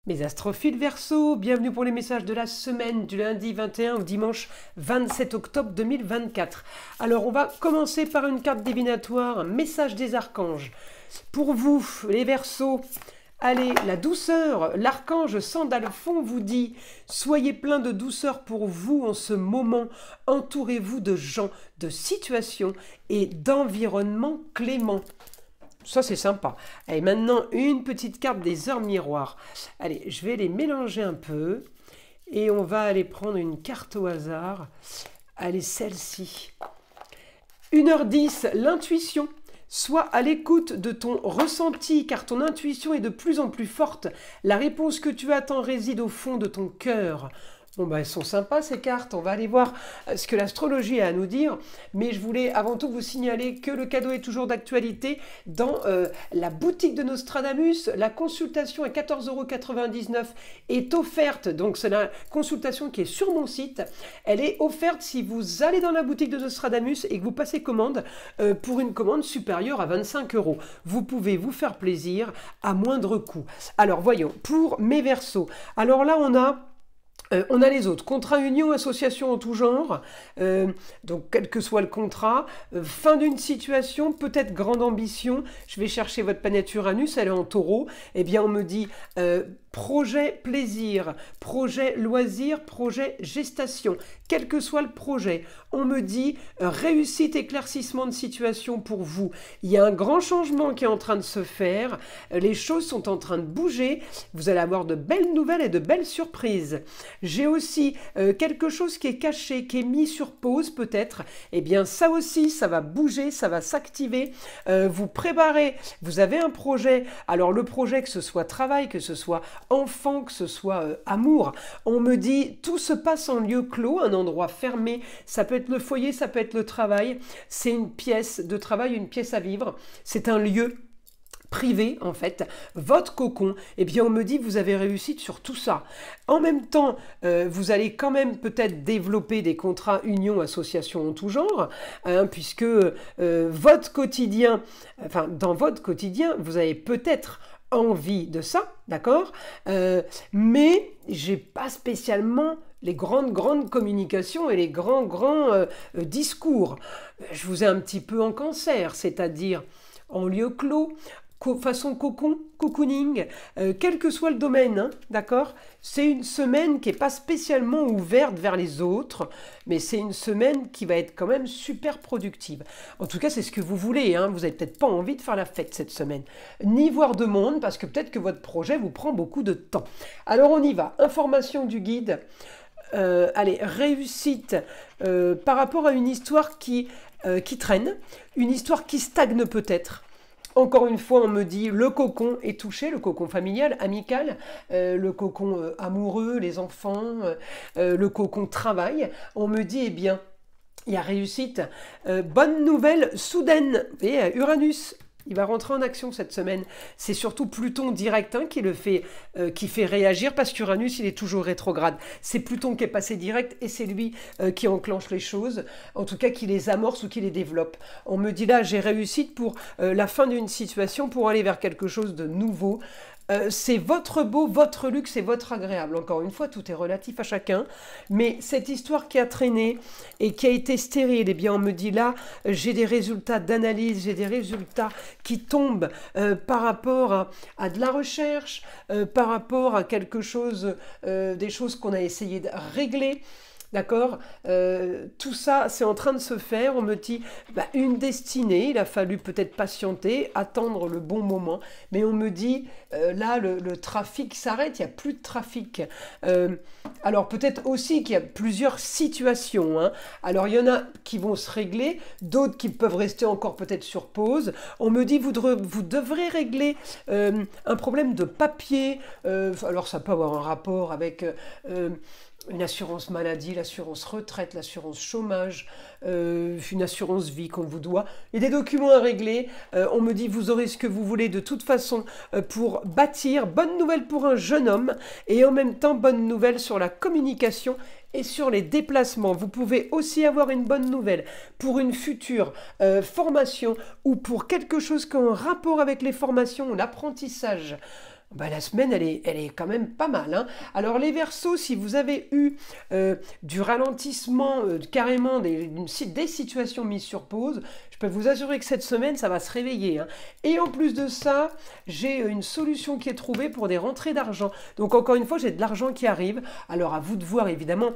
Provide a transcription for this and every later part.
Mes astrophiles Verseau, bienvenue pour les messages de la semaine du lundi 21 au dimanche 27 octobre 2024. Alors on va commencer par une carte divinatoire, un message des archanges. Pour vous, les Verseaux, allez, la douceur, l'archange Sandalphon vous dit « Soyez plein de douceur pour vous en ce moment, entourez-vous de gens, de situations et d'environnements cléments. » Ça, c'est sympa. Allez, maintenant, une petite carte des heures miroirs. Allez, je vais les mélanger un peu. Et on va aller prendre une carte au hasard. Allez, celle-ci. 1h10, l'intuition. Sois à l'écoute de ton ressenti, car ton intuition est de plus en plus forte. La réponse que tu attends réside au fond de ton cœur. Bon, ben, elles sont sympas ces cartes, on va aller voir ce que l'astrologie a à nous dire, mais je voulais avant tout vous signaler que le cadeau est toujours d'actualité dans la boutique de Nostradamus. La consultation à 14,99 € est offerte, donc c'est la consultation qui est sur mon site. Elle est offerte si vous allez dans la boutique de Nostradamus et que vous passez commande pour une commande supérieure à 25 €. Vous pouvez vous faire plaisir à moindre coût. Alors voyons, pour mes Verseaux, alors là on a les autres, contrat, union, association en tout genre, donc quel que soit le contrat, fin d'une situation, peut-être grande ambition, je vais chercher votre planète Uranus, elle est en taureau, eh bien on me dit projet plaisir, projet loisir, projet gestation, quel que soit le projet, on me dit réussite, éclaircissement de situation pour vous. Il y a un grand changement qui est en train de se faire, les choses sont en train de bouger, vous allez avoir de belles nouvelles et de belles surprises. J'ai aussi quelque chose qui est caché, qui est mis sur pause peut-être. Eh bien ça aussi, ça va bouger, ça va s'activer. Vous préparez, vous avez un projet. Alors le projet, que ce soit travail, que ce soit enfant, que ce soit amour. On me dit, tout se passe en lieu clos, un endroit fermé. Ça peut être le foyer, ça peut être le travail. C'est une pièce de travail, une pièce à vivre. C'est un lieu privé en fait, votre cocon, eh bien on me dit que vous avez réussi sur tout ça. En même temps, vous allez quand même peut-être développer des contrats union, association en tout genre, hein, puisque votre quotidien, enfin dans votre quotidien, vous avez peut-être envie de ça, d'accord, mais j'ai pas spécialement les grandes communications et les grands discours. Je vous ai un petit peu en cancer, c'est-à-dire en lieu clos, façon cocon, cocooning, quel que soit le domaine, hein, d'accord? C'est une semaine qui n'est pas spécialement ouverte vers les autres, mais c'est une semaine qui va être quand même super productive. En tout cas, c'est ce que vous voulez, hein. Vous n'avez peut-être pas envie de faire la fête cette semaine, ni voir de monde, parce que peut-être que votre projet vous prend beaucoup de temps. Alors on y va, information du guide. Allez, réussite par rapport à une histoire qui traîne, une histoire qui stagne peut-être. Encore une fois, on me dit le cocon est touché, le cocon familial, amical, le cocon amoureux, les enfants, le cocon travail. On me dit, eh bien, il y a réussite. Bonne nouvelle soudaine. Et Uranus, il va rentrer en action cette semaine. C'est surtout Pluton direct hein, qui fait réagir parce qu'Uranus, il est toujours rétrograde. C'est Pluton qui est passé direct et c'est lui qui enclenche les choses, en tout cas qui les amorce ou qui les développe. On me dit là, j'ai réussite pour la fin d'une situation, pour aller vers quelque chose de nouveau. C'est votre beau, votre luxe et votre agréable. Encore une fois, tout est relatif à chacun. Mais cette histoire qui a traîné et qui a été stérile, eh bien, on me dit là, j'ai des résultats d'analyse, j'ai des résultats qui tombent par rapport à de la recherche, par rapport à quelque chose, des choses qu'on a essayé de régler. D'accord, tout ça, c'est en train de se faire. On me dit une destinée. Il a fallu peut-être patienter, attendre le bon moment. Mais on me dit, là, le trafic s'arrête. Il n'y a plus de trafic. Alors, peut-être aussi qu'il y a plusieurs situations. Hein. Alors, il y en a qui vont se régler. D'autres qui peuvent rester encore peut-être sur pause. On me dit, vous devrez régler un problème de papier. Alors, ça peut avoir un rapport avec une assurance maladie, l'assurance retraite, l'assurance chômage, une assurance vie qu'on vous doit. Il y a des documents à régler. On me dit vous aurez ce que vous voulez de toute façon pour bâtir. Bonne nouvelle pour un jeune homme et en même temps bonne nouvelle sur la communication et sur les déplacements. Vous pouvez aussi avoir une bonne nouvelle pour une future formation ou pour quelque chose qui a un rapport avec les formations ou l'apprentissage. bah, la semaine, elle est quand même pas mal, hein. Alors les Verseaux, si vous avez eu du ralentissement, carrément des situations mises sur pause, je peux vous assurer que cette semaine, ça va se réveiller, hein. Et en plus de ça, j'ai une solution qui est trouvée pour des rentrées d'argent. Donc encore une fois, j'ai de l'argent qui arrive. Alors à vous de voir, évidemment.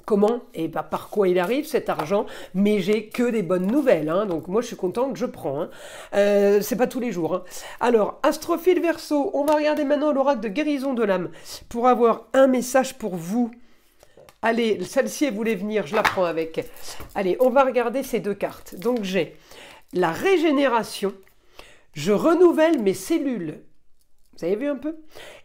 Comment et bah, par quoi il arrive cet argent, mais j'ai que des bonnes nouvelles, hein, donc moi je suis contente, je prends, hein. C'est pas tous les jours, hein. Alors, Astrophile Verseau, on va regarder maintenant l'oracle de guérison de l'âme pour avoir un message pour vous. Allez, celle-ci elle voulait venir, je la prends avec. Allez, on va regarder ces deux cartes. Donc j'ai la régénération, je renouvelle mes cellules. Vous avez vu un peu?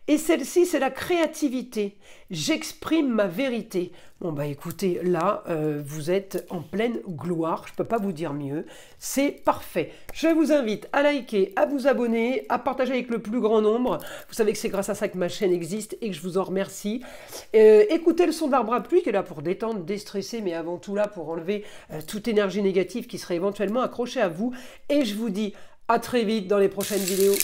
Et celle-ci, c'est la créativité. J'exprime ma vérité. Bon, bah écoutez, là, vous êtes en pleine gloire. Je ne peux pas vous dire mieux. C'est parfait. Je vous invite à liker, à vous abonner, à partager avec le plus grand nombre. Vous savez que c'est grâce à ça que ma chaîne existe et que je vous en remercie. Écoutez le son de l'arbre à pluie qui est là pour détendre, déstresser, mais avant tout là pour enlever toute énergie négative qui serait éventuellement accrochée à vous. Et je vous dis à très vite dans les prochaines vidéos.